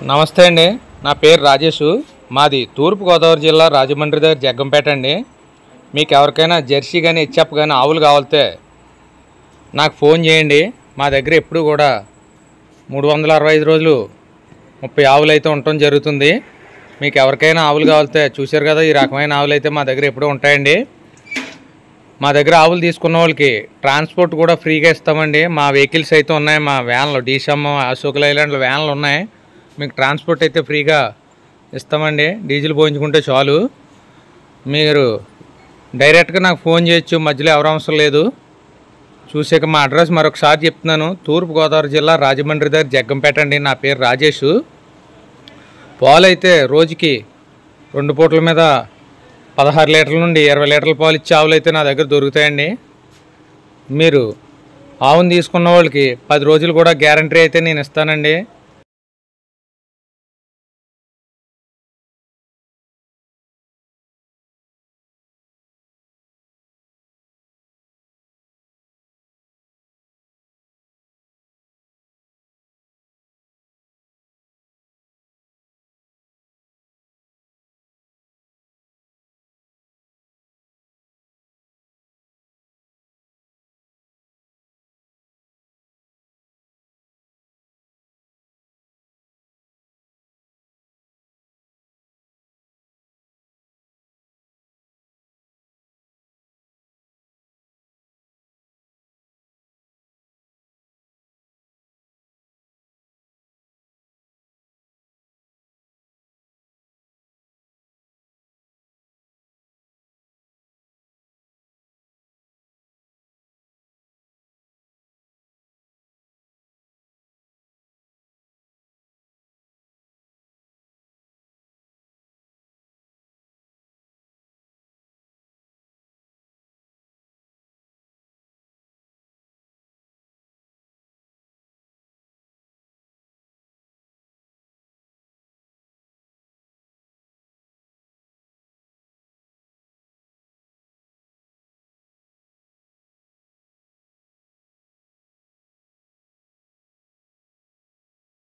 నమస్తే అండి. నా పేరు రాజేష్. మాది తూర్పుగోదావరి జిల్లా రాజమండ్రి దగ్గర జగ్గంపేట అండి. మీకు ఎవరికైనా జెర్సీ కానీ హెచ్ఎఫ్ కానీ ఆవులు కావాలితే నాకు ఫోన్ చేయండి. మా దగ్గర ఎప్పుడు కూడా 365 రోజులు 30 ఆవులు అయితే ఉండటం జరుగుతుంది. మీకు ఎవరికైనా ఆవులు కావాలితే చూశారు కదా, ఈ రకమైన ఆవులు అయితే మా దగ్గర ఎప్పుడూ ఉంటాయండి. మా దగ్గర ఆవులు తీసుకున్న వాళ్ళకి ట్రాన్స్పోర్ట్ కూడా ఫ్రీగా ఇస్తామండి. మా వెహికల్స్ అయితే ఉన్నాయి, మా వ్యాన్లు డీసమ్ అశోక్ లైలాండ్ వ్యాన్లు ఉన్నాయి. మీకు ట్రాన్స్పోర్ట్ అయితే ఫ్రీగా ఇస్తామండి. డీజిల్ పోయించుకుంటే చాలు. మీరు డైరెక్ట్గా నాకు ఫోన్ చేయొచ్చు, మధ్యలో ఎవరు అవసరం లేదు. చూసాక మా అడ్రస్ మరొకసారి చెప్తున్నాను. తూర్పుగోదావరి జిల్లా రాజమండ్రి దగ్గర జగ్గంపేట అండి. నా పేరు రాజేష్. పాలు అయితే రోజుకి 2 పూటల మీద 16 లీటర్ల నుండి 20 లీటర్ల పాలు ఇచ్చే ఆవులు అయితే నా దగ్గర దొరుకుతాయండి. మీరు ఆవును తీసుకున్న వాళ్ళకి 10 రోజులు కూడా గ్యారంటీ అయితే నేను ఇస్తానండి.